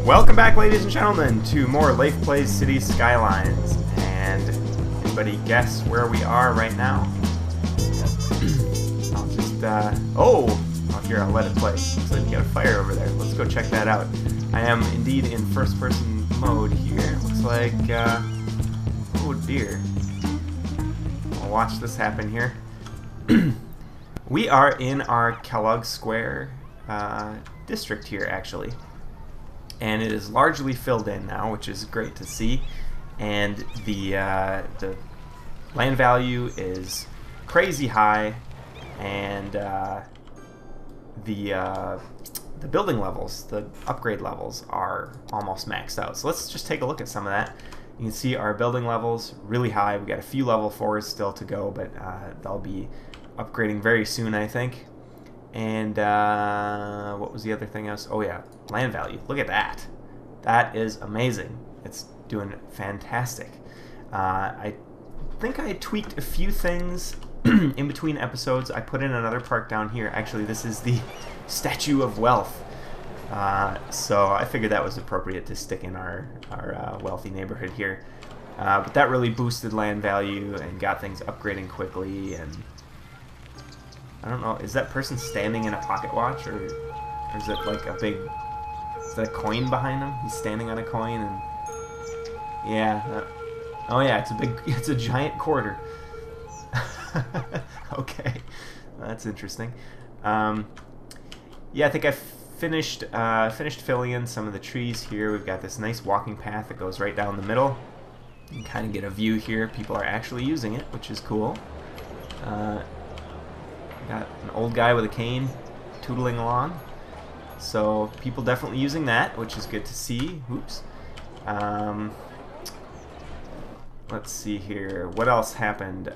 Welcome back, ladies and gentlemen, to more Leif Plays City Skylines. And anybody guess where we are right now? I'll just, here, I'll let it play. Looks like we got a fire over there. Let's go check that out. I am indeed in first-person mode here. Looks like, oh dear. I'll watch this happen here. We are in our Kellogg Square district here, actually. And it is largely filled in now, which is great to see. And the land value is crazy high, and the building levels, the upgrade levels, are almost maxed out. So let's just take a look at some of that. You can see our building levels really high. We got a few level 4s still to go, but they'll be upgrading very soon, I think. And what was the other thing else? Oh yeah, land value. Look at that. That is amazing. It's doing fantastic. I think I tweaked a few things in between episodes. I put in another park down here. Actually, this is the Statue of Wealth. So I figured that was appropriate to stick in our wealthy neighborhood here. But that really boosted land value and got things upgrading quickly. And I don't know, is that person standing in a pocket watch, or is it like a big, is that a coin behind him? He's standing on a coin, and yeah, oh yeah, it's a giant quarter. Okay, that's interesting. Yeah, I think I finished filling in some of the trees here. We've got this nice walking path that goes right down the middle. You can kind of get a view here. People are actually using it, which is cool. Got an old guy with a cane tootling along. So people definitely using that, which is good to see. Oops. Let's see here. What else happened?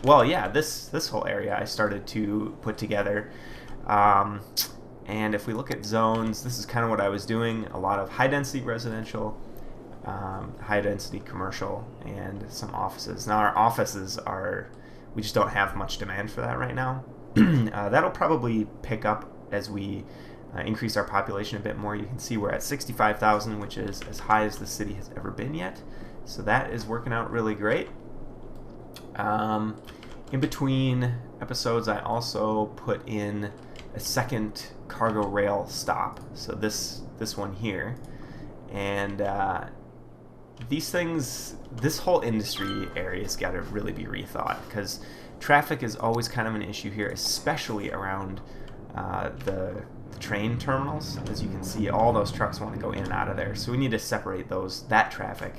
Well, yeah, this whole area I started to put together. And if we look at zones, this is kind of what I was doing. A lot of high-density residential, high-density commercial, and some offices. Now our offices are, we just don't have much demand for that right now. That'll probably pick up as we increase our population a bit more. You can see we're at 65,000, which is as high as the city has ever been yet. So that is working out really great. In between episodes, I also put in a second cargo rail stop. So this one here. And these things, this whole industry area's got to really be rethought, because traffic is always kind of an issue here, especially around the train terminals. As you can see, all those trucks want to go in and out of there, so we need to separate that traffic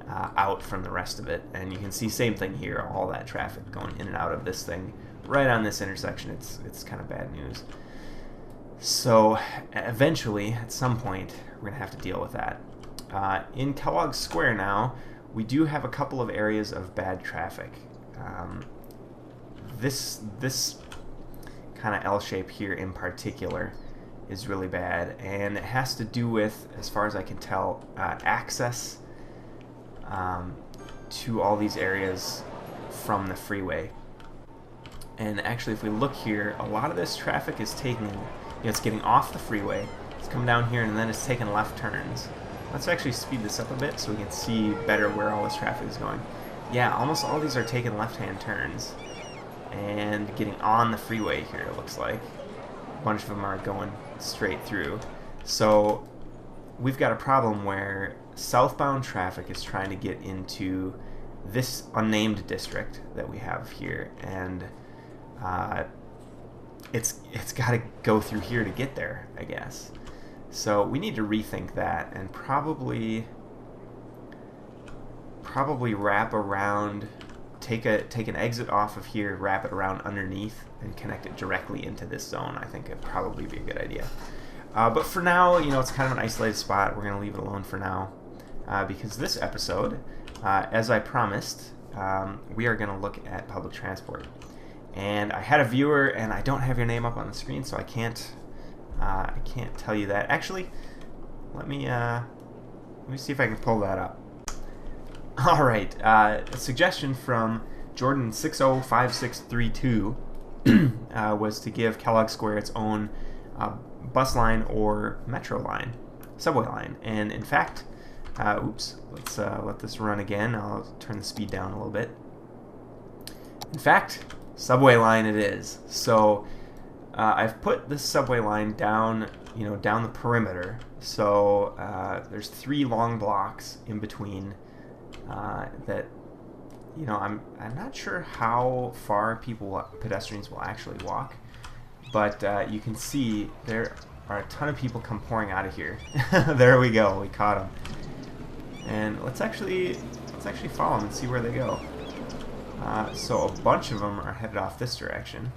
out from the rest of it. And you can see same thing here, all that traffic going in and out of this thing right on this intersection. It's kind of bad news. So eventually, at some point, we're going to have to deal with that. In Kellogg Square now, we do have a couple of areas of bad traffic. This kind of L shape here in particular is really bad, and it has to do with, as far as I can tell, access to all these areas from the freeway. And actually, if we look here, a lot of this traffic is it's getting off the freeway, it's coming down here, and then it's taking left turns. Let's actually speed this up a bit so we can see better where all this traffic is going. Yeah, almost all these are taking left-hand turns and getting on the freeway here, it looks like. A bunch of them are going straight through. So we've got a problem where southbound traffic is trying to get into this unnamed district that we have here, and it's got to go through here to get there, I guess. So we need to rethink that, and probably wrap around, take an exit off of here, wrap it around underneath, and connect it directly into this zone. I think it'd probably be a good idea. But for now, it's kind of an isolated spot. We're going to leave it alone for now, because this episode, as I promised, we are going to look at public transport. And I had a viewer, and I don't have your name up on the screen, so I can't tell you that. Actually, let me see if I can pull that up. All right, a suggestion from Jordan605632 was to give Kellogg Square its own bus line or metro line. subway line. And in fact, oops, let's let this run again. I'll turn the speed down a little bit. In fact, subway line it is. So I've put this subway line down, down the perimeter. So there's 3 long blocks in between that, I'm not sure how far pedestrians will actually walk, but you can see there are a ton of people come pouring out of here. There we go, we caught them. And let's actually follow them and see where they go. So a bunch of them are headed off this direction.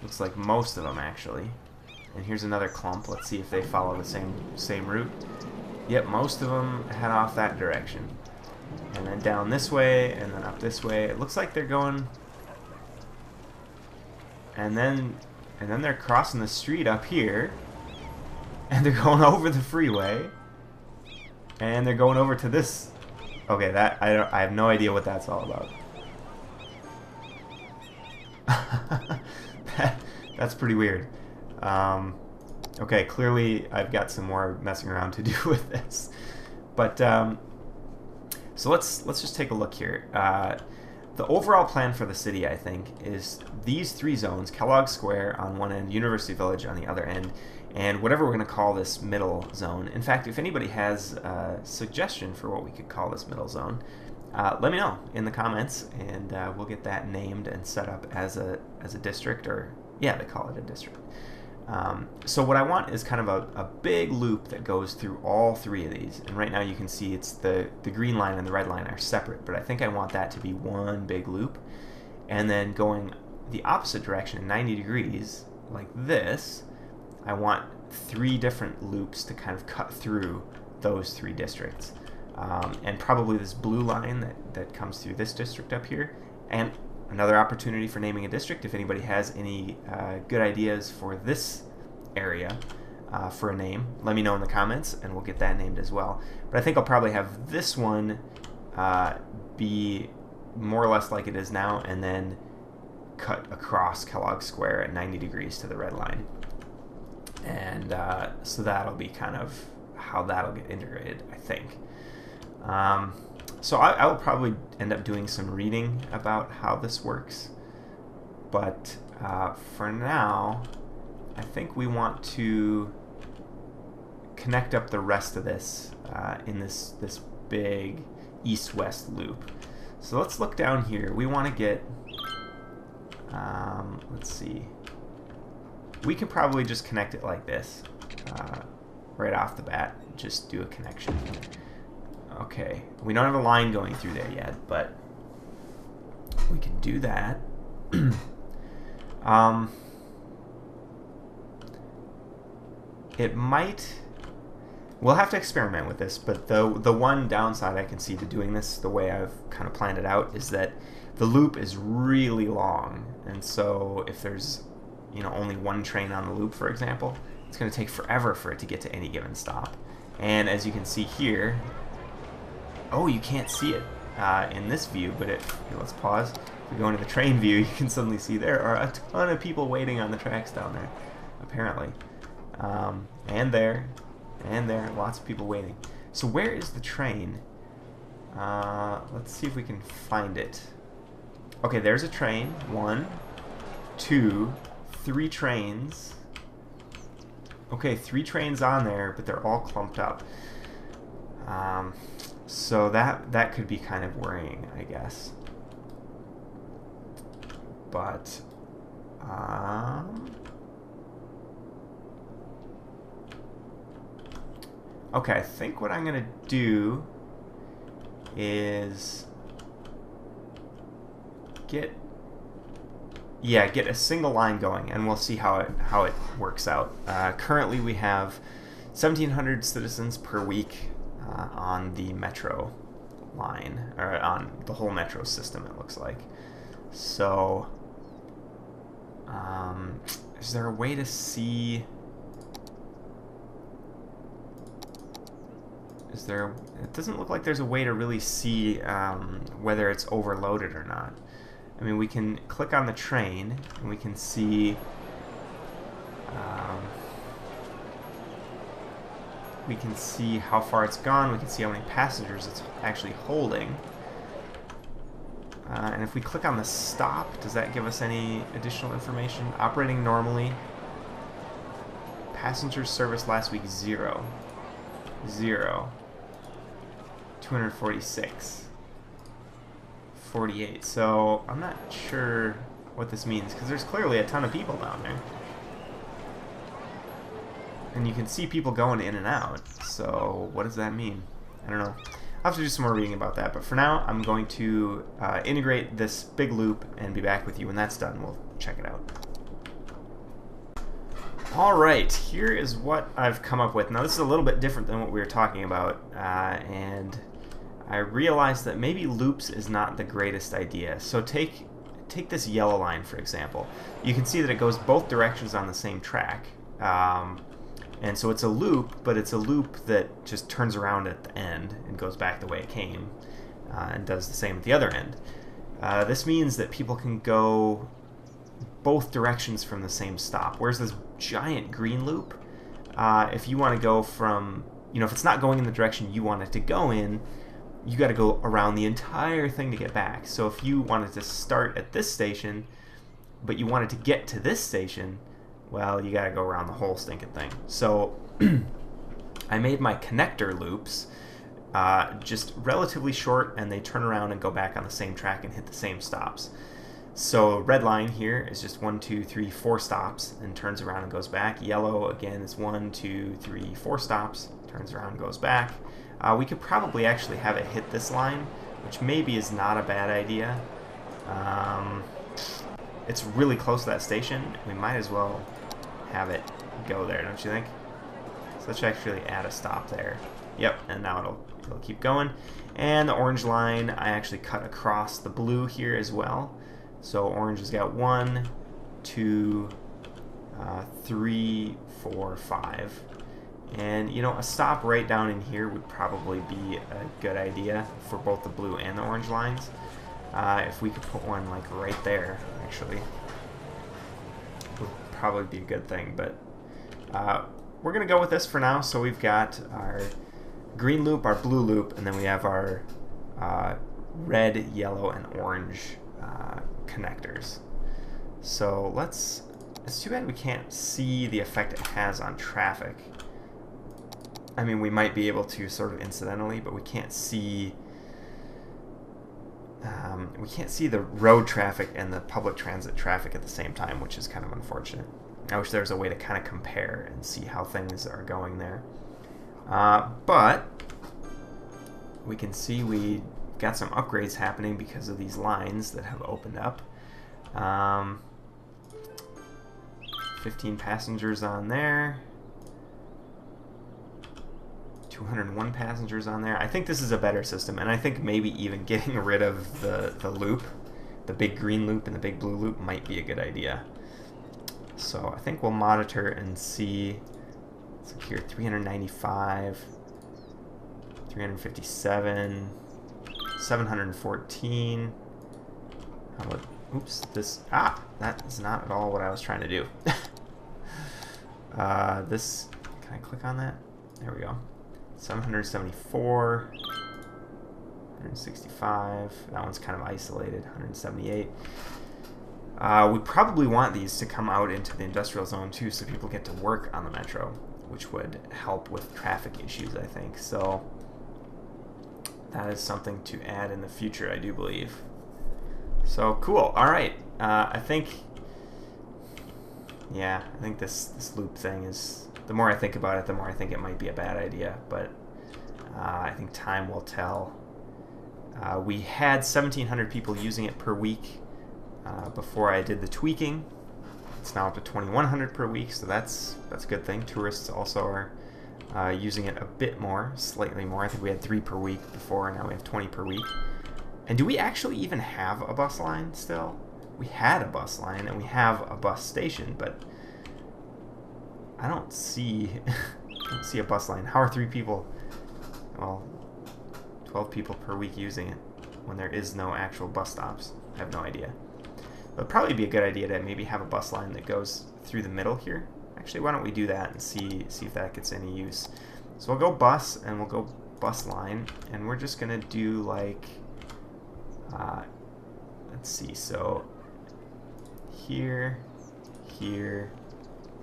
Looks like most of them actually. And here's another clump. Let's see if they follow the same route. Yep, most of them head off that direction. And then down this way, and then up this way. It looks like they're going... And then they're crossing the street up here. And they're going over the freeway. And they're going over to this... Okay, that I have no idea what that's all about. That's pretty weird. Okay, clearly I've got some more messing around to do with this. But so let's just take a look here. The overall plan for the city, I think, is these 3 zones: Kellogg Square on one end, University Village on the other end, and whatever we're going to call this middle zone. In fact, if anybody has a suggestion for what we could call this middle zone, let me know in the comments, and we'll get that named and set up as a district, or yeah, they call it a district. So what I want is kind of a big loop that goes through all 3 of these. And right now you can see it's the green line and the red line are separate, but I think I want that to be one big loop. And then going the opposite direction, 90 degrees, like this, I want 3 different loops to kind of cut through those 3 districts. And probably this blue line that comes through this district up here. And another opportunity for naming a district. If anybody has any good ideas for this area for a name, let me know in the comments and we'll get that named as well. But I think I'll probably have this one be more or less like it is now, and then cut across Kellogg Square at 90 degrees to the red line. And so that'll be kind of how that'll get integrated, I think. So I will probably end up doing some reading about how this works, but for now, I think we want to connect up the rest of this in this big east-west loop. So let's look down here. We want to get, let's see, we can probably just connect it like this right off the bat, just do a connection. Okay, we don't have a line going through there yet, but we can do that. It might... We'll have to experiment with this, but the one downside I can see to doing this the way I've kind of planned it out is that the loop is really long, and so if there's only one train on the loop, for example, it's going to take forever for it to get to any given stop. And as you can see here... Oh, you can't see it in this view, but let's pause. If we go into the train view, you can suddenly see there are a ton of people waiting on the tracks down there, apparently. And there, lots of people waiting. So where is the train? Let's see if we can find it. Okay, there's a train. 1, 2, 3 trains. Okay, 3 trains on there, but they're all clumped up. So that could be kind of worrying, I guess. But okay, I think what I'm gonna do is get a single line going, and we'll see how it works out. Currently, we have 1,700 citizens per week on the metro line, or on the whole metro system, it looks like. So, is there a way to see... It doesn't look like there's a way to really see whether it's overloaded or not. I mean, we can click on the train, and we can see... we can see how far it's gone. We can see how many passengers it's actually holding. And if we click on the stop, does that give us any additional information? Operating normally. Passenger service last week, 0. 0. 246. 48. So I'm not sure what this means, because there's clearly a ton of people down there. And you can see people going in and out. So what does that mean? I don't know. I'll have to do some more reading about that. But for now, I'm going to integrate this big loop and be back with you when that's done. We'll check it out. Alright, here is what I've come up with. Now this is a little bit different than what we were talking about. And I realized that maybe loops is not the greatest idea. So take this yellow line, for example. You can see that it goes both directions on the same track. And so it's a loop, but it's a loop that just turns around at the end and goes back the way it came, and does the same at the other end. This means that people can go both directions from the same stop. Whereas this giant green loop, if you want to go from, if it's not going in the direction you want it to go in, you got to go around the entire thing to get back. So if you wanted to start at this station, but you wanted to get to this station, well, you gotta go around the whole stinking thing. So I made my connector loops just relatively short, and they turn around and go back on the same track and hit the same stops. So red line here is just 1, 2, 3, 4 stops and turns around and goes back. Yellow again is 1, 2, 3, 4 stops, turns around and goes back. We could probably actually have it hit this line, which maybe is not a bad idea. It's really close to that station. We might as well have it go there, don't you think? So let's actually add a stop there. Yep, and now it'll keep going. And the orange line, I actually cut across the blue here as well. So orange has got 1, 2, 3, 4, 5. And a stop right down in here would probably be a good idea for both the blue and the orange lines. If we could put one like right there, actually, would probably be a good thing. But we're gonna go with this for now. So we've got our green loop, our blue loop, and then we have our red, yellow, and orange connectors. So it's too bad we can't see the effect it has on traffic. I mean, we might be able to sort of incidentally, but we can't see. We can't see the road traffic and the public transit traffic at the same time, which is kind of unfortunate. I wish there was a way to kind of compare and see how things are going there. But we can see we got some upgrades happening because of these lines that have opened up. 15 passengers on there. 201 passengers on there. I think this is a better system, and I think maybe even getting rid of the loop, the big green loop and the big blue loop, might be a good idea. So I think we'll monitor and see. Let's look here, 395, 357, 714. How about, oops, that is not at all what I was trying to do. This, can I click on that? There we go. 774, 165, that one's kind of isolated, 178. We probably want these to come out into the industrial zone too, so people get to work on the metro, which would help with traffic issues, I think. So that is something to add in the future, I do believe. So cool. All right. I think this loop thing is, the more I think about it, the more I think it might be a bad idea, but I think time will tell. We had 1,700 people using it per week before I did the tweaking. It's now up to 2,100 per week, so that's a good thing. Tourists also are using it a bit more, slightly more. I think we had 3 per week before, now we have 20 per week. And do we actually even have a bus line still? We had a bus line, and we have a bus station, but I don't see a bus line. How are 3 people, well, 12 people per week using it when there is no actual bus stops? I have no idea. It would probably be a good idea to maybe have a bus line that goes through the middle here. Actually, why don't we do that and see if that gets any use. So we'll go bus, and we'll go bus line, and we're just gonna do like, let's see, so here, here,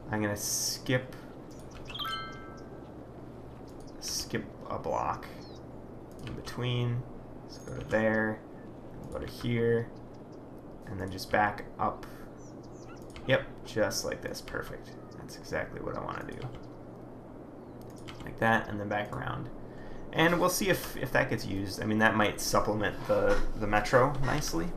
I'm gonna skip a block in between, so go to there, go to here, and then just back up. Yep, just like this, perfect. That's exactly what I want to do. Like that, and then back around. And we'll see if that gets used. I mean, that might supplement the metro nicely.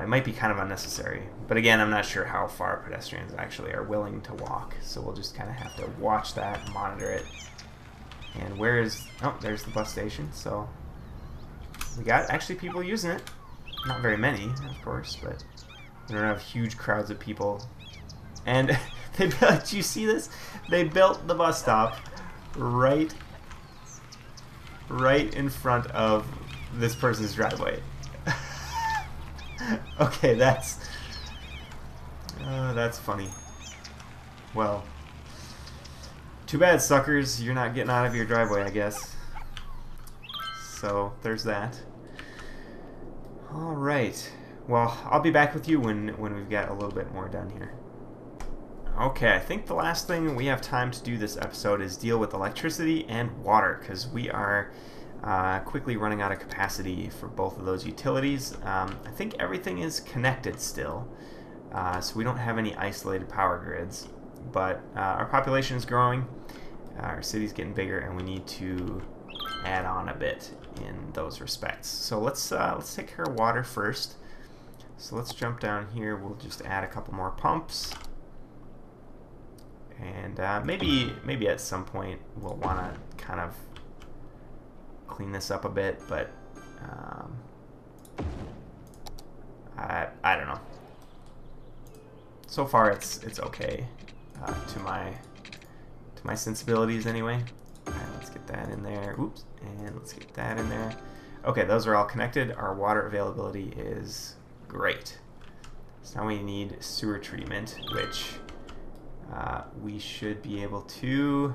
It might be kind of unnecessary. But again, I'm not sure how far pedestrians actually are willing to walk. So we'll just kind of have to watch that, monitor it. And where is... Oh, there's the bus station. So we got actually people using it. Not very many, of course, but we don't have huge crowds of people. And they built, do you see this? They built the bus stop right in front of this person's driveway. Okay, that's funny. Well, too bad, suckers. You're not getting out of your driveway, I guess. So there's that. All right. Well, I'll be back with you when we've got a little bit more done here. Okay, I think the last thing we have time to do this episode is deal with electricity and water, because we are quickly running out of capacity for both of those utilities. I think everything is connected still, so we don't have any isolated power grids, but our population is growing, our city's getting bigger, and we need to add on a bit in those respects. So let's take care of water first. So let's jump down here. We'll just add a couple more pumps. And maybe at some point we'll want to kind of clean this up a bit, but I don't know. So far it's okay to my sensibilities anyway. All right, let's get that in there. Oops, and let's get that in there. Okay, those are all connected. Our water availability is great. So now we need sewer treatment, which we should be able to,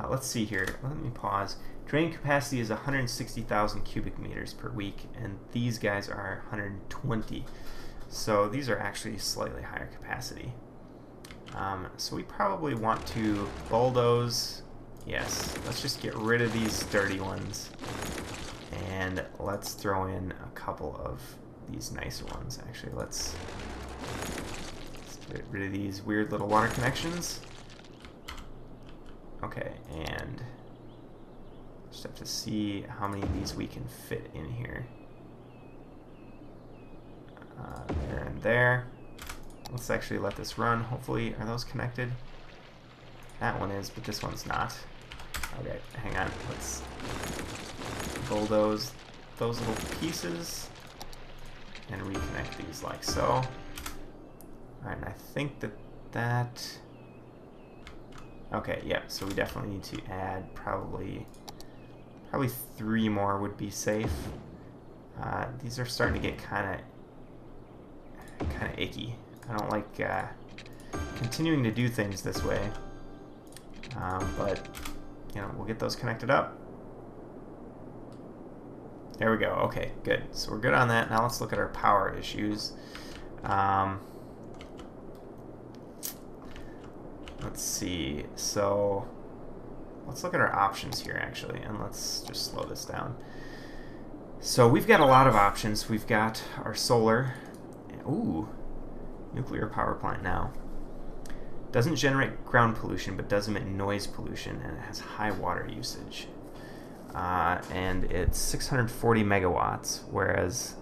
let's see here, let me pause. Drain capacity is 160,000 cubic meters per week, and these guys are 120. So these are actually slightly higher capacity. So we probably want to bulldoze. Yes, let's just get rid of these dirty ones, and let's throw in a couple of these nicer ones. Actually, let's get rid of these weird little water connections. Okay, and just have to see how many of these we can fit in here. There and there. Let's actually let this run. Hopefully, are those connected? That one is, but this one's not. Okay, hang on. Let's bulldoze those little pieces and reconnect these like so. Alright, and I think that... Okay, yeah, so we definitely need to add probably 3 more would be safe. These are starting to get kind of icky. I don't like continuing to do things this way, but you know, we'll get those connected up. There we go. Okay, good. So we're good on that. Now let's look at our power issues. Let's see. So let's look at our options here, actually, and let's just slow this down. So we've got a lot of options. We've got our solar. Ooh, nuclear power plant now. Doesn't generate ground pollution, but does emit noise pollution, and it has high water usage. And it's 640 megawatts, whereas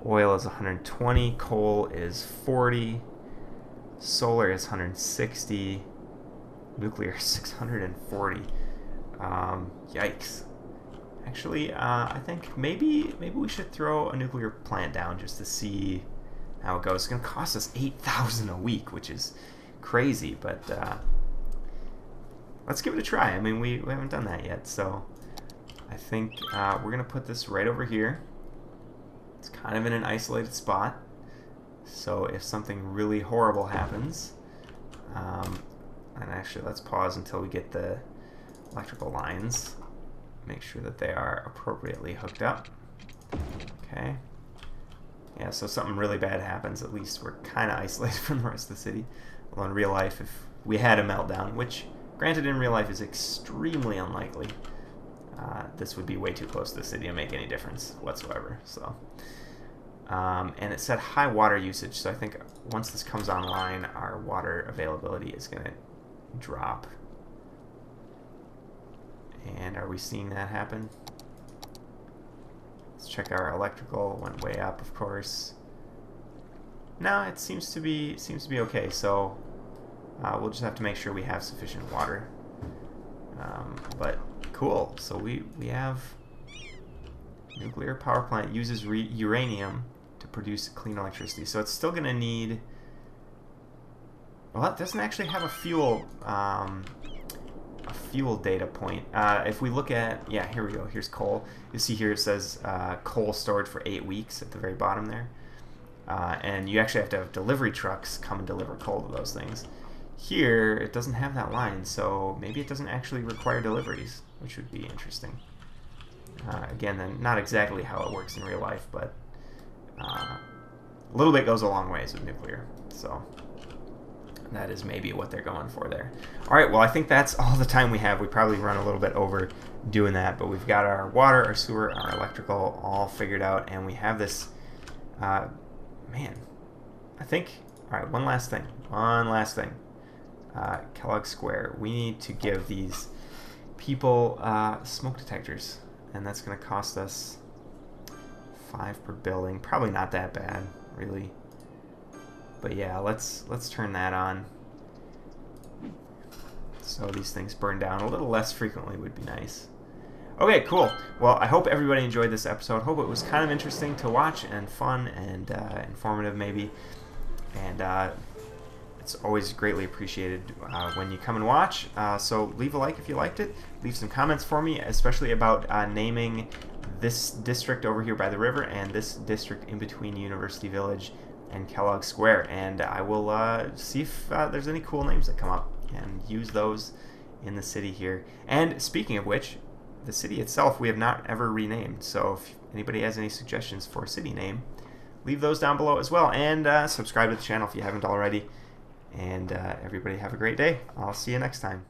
oil is 120, coal is 40, solar is 160, nuclear is 640. Yikes. Actually, I think maybe we should throw a nuclear plant down just to see how it goes. It's going to cost us $8,000 a week, which is crazy, but let's give it a try. I mean, we haven't done that yet, so I think we're going to put this right over here. It's kind of in an isolated spot, so if something really horrible happens, and Actually, let's pause until we get the electrical lines. Make sure that they are appropriately hooked up. Okay. Yeah, so something really bad happens, at least we're kind of isolated from the rest of the city. Well, in real life, if we had a meltdown, which, granted, in real life is extremely unlikely, this would be way too close to the city to make any difference whatsoever. So, and it said high water usage, so I think once this comes online, our water availability is going to drop. And are we seeing that happen? Let's check our electrical. Went way up, of course. No, it seems to be okay. So we'll just have to make sure we have sufficient water. But cool. So we have nuclear power plant uses uranium to produce clean electricity. So it's still going to need. Well, it doesn't actually have a fuel data point. If we look at, yeah, here we go. Here's coal. You see here it says coal stored for 8 weeks at the very bottom there. And you actually have to have delivery trucks come and deliver coal to those things. Here, it doesn't have that line, so maybe it doesn't actually require deliveries, which would be interesting. Again, then not exactly how it works in real life, but a little bit goes a long ways with nuclear. So that is maybe what they're going for there. All right, well, I think that's all the time we have. We probably run a little bit over doing that, but we've got our water, our sewer, our electrical all figured out, and we have this, man, I think, all right, one last thing. Kellogg Square. We need to give these people smoke detectors, and that's going to cost us 5 per building. Probably not that bad, really. But yeah, let's turn that on. So these things burn down a little less frequently would be nice. Okay, cool. Well, I hope everybody enjoyed this episode. Hope it was kind of interesting to watch and fun and informative maybe. And it's always greatly appreciated when you come and watch. So leave a like if you liked it. Leave some comments for me, especially about naming this district over here by the river and this district in between University Village and Kellogg Square. And I will see if there's any cool names that come up and use those in the city here. And speaking of which, the city itself we have not ever renamed. So if anybody has any suggestions for a city name, leave those down below as well. And subscribe to the channel if you haven't already. And everybody have a great day. I'll see you next time.